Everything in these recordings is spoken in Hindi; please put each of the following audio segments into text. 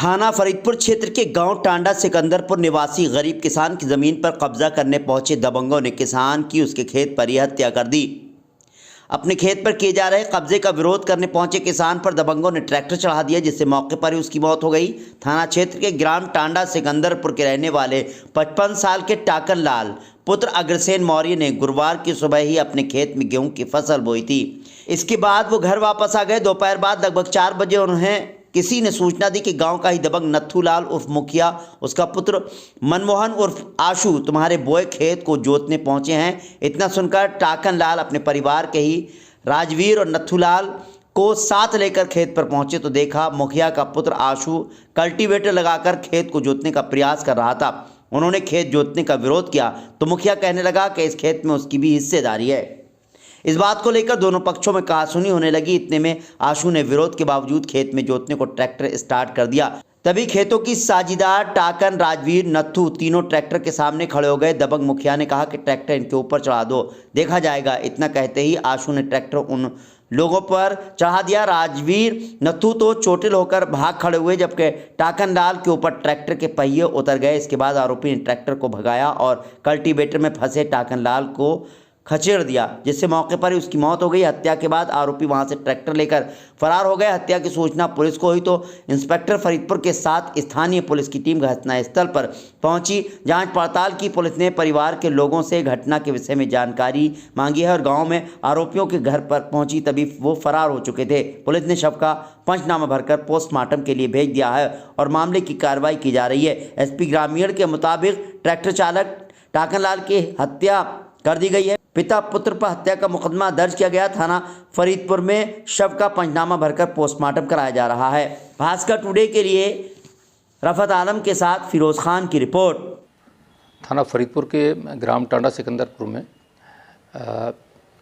थाना फरीदपुर क्षेत्र के गांव टांडा सिकंदरपुर निवासी गरीब किसान की जमीन पर कब्जा करने पहुंचे दबंगों ने किसान की उसके खेत पर ही हत्या कर दी। अपने खेत पर किए जा रहे कब्जे का विरोध करने पहुंचे किसान पर दबंगों ने ट्रैक्टर चढ़ा दिया, जिससे मौके पर ही उसकी मौत हो गई। थाना क्षेत्र के ग्राम टांडा सिकंदरपुर के रहने वाले 55 साल के टाकन लाल पुत्र अग्रसेन मौर्य ने गुरुवार की सुबह ही अपने खेत में गेहूं की फसल बोई थी। इसके बाद वो घर वापस आ गए। दोपहर बाद लगभग 4 बजे उन्हें किसी ने सूचना दी कि गांव का ही दबंग नत्थू लाल उर्फ मुखिया, उसका पुत्र मनमोहन उर्फ आशु तुम्हारे बोए खेत को जोतने पहुंचे हैं। इतना सुनकर टाकन लाल अपने परिवार के ही राजवीर और नत्थू लाल को साथ लेकर खेत पर पहुंचे तो देखा मुखिया का पुत्र आशु कल्टीवेटर लगाकर खेत को जोतने का प्रयास कर रहा था। उन्होंने खेत जोतने का विरोध किया तो मुखिया कहने लगा कि इस खेत में उसकी भी हिस्सेदारी है। इस बात को लेकर दोनों पक्षों में कहासुनी होने लगी। इतने में आशु ने विरोध के बावजूद खेत में जोतने को ट्रैक्टर स्टार्ट कर दिया। तभी खेतों की साझीदार टाकन, राजवीर, नत्थू तीनों ट्रैक्टर के सामने खड़े हो गए। दबंग मुखिया ने कहा कि ट्रैक्टर इनके ऊपर चढ़ा दो, देखा जाएगा। इतना कहते ही आशु ने ट्रैक्टर उन लोगों पर चढ़ा दिया। राजवीर, नत्थू तो चोटिल होकर भाग खड़े हुए, जबकि टाकन लाल के ऊपर ट्रैक्टर के पहिए उतर गए। इसके बाद आरोपी ने ट्रैक्टर को भगाया और कल्टीवेटर में फंसे टाकन लाल को खचेड़ दिया, जिससे मौके पर ही उसकी मौत हो गई। हत्या के बाद आरोपी वहां से ट्रैक्टर लेकर फरार हो गए। हत्या की सूचना पुलिस को हुई तो इंस्पेक्टर फरीदपुर के साथ स्थानीय पुलिस की टीम घटनास्थल पर पहुंची। जांच पड़ताल की पुलिस ने परिवार के लोगों से घटना के विषय में जानकारी मांगी है और गांव में आरोपियों के घर पर पहुंची तभी वो फरार हो चुके थे। पुलिस ने शव का पंचनामा भरकर पोस्टमार्टम के लिए भेज दिया है और मामले की कार्रवाई की जा रही है। एसपी ग्रामीण के मुताबिक ट्रैक्टर चालक टाकन लाल की हत्या कर दी गई है। पिता पुत्र पर हत्या का मुकदमा दर्ज किया गया। थाना फरीदपुर में शव का पंचनामा भरकर पोस्टमार्टम कराया जा रहा है। भास्कर टुडे के लिए रफत आलम के साथ फिरोज खान की रिपोर्ट। थाना फरीदपुर के ग्राम टांडा सिकंदरपुर में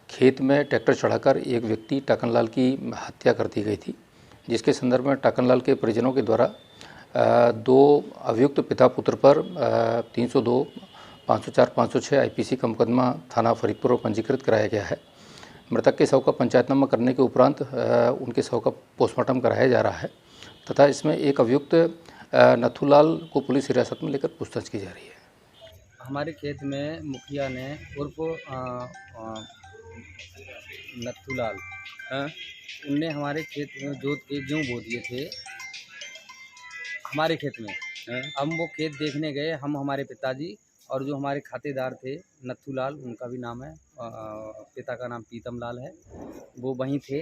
खेत में ट्रैक्टर चढ़ाकर एक व्यक्ति टाकन लाल की हत्या कर दी गई थी, जिसके संदर्भ में टाकन लाल के परिजनों के द्वारा 2 अभियुक्त पिता पुत्र पर 302, 504, 506 आईपीसी का मुकदमा थाना फरीदपुर में पंजीकृत कराया गया है। मृतक के शव का पंचायतनामा करने के उपरांत उनके शव का पोस्टमार्टम कराया जा रहा है तथा इसमें एक अभियुक्त नत्थू लाल को पुलिस हिरासत में लेकर पूछताछ की जा रही है। हमारे खेत में मुखिया ने उर्फ नत्थू लाल उनने हमारे खेत में जोत के गेहूँ बो दिए थे हमारे खेत में। हम वो खेत देखने गए, हम हमारे पिताजी और जो हमारे खातेदार थे नत्थू लाल, उनका भी नाम है, पिता का नाम पीतम लाल है, वो वहीं थे।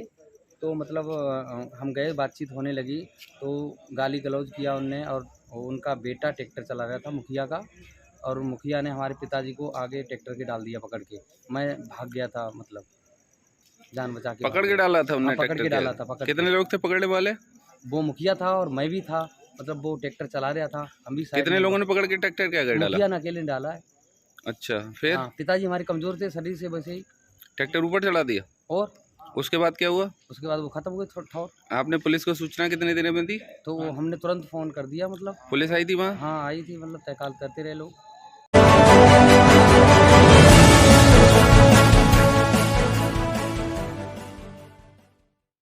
तो मतलब हम गए, बातचीत होने लगी तो गाली गलौज किया उनने और उनका बेटा ट्रैक्टर चला रहा था मुखिया का, और मुखिया ने हमारे पिताजी को आगे ट्रैक्टर के डाल दिया पकड़ के। मैं भाग गया था, मतलब जान बचा के पकड़ के डाला था उन्होंने। पकड़ के डाला था। कितने लोग थे पकड़ने वाले? वो मुखिया था और मैं भी था, मतलब वो ट्रैक्टर चला रहा था, हम भी। कितने लोगों ने पकड़ के ट्रैक्टर क्या कर डाला? मुखिया ने अकेले डाला है। अच्छा, फिर? हाँ, पिताजी हमारे कमजोर थे शरीर से, वैसे ही ट्रैक्टर ऊपर चढ़ा दिया। और उसके बाद क्या हुआ? उसके बाद वो खत्म हो गए ठौर। आपने पुलिस को सूचना कितने देर में दी? तो हमने तुरंत फ़ोन कर दिया। मतलब पुलिस आई थी वहाँ? हाँ आई थी, मतलब तहकाल करते रहे लोग।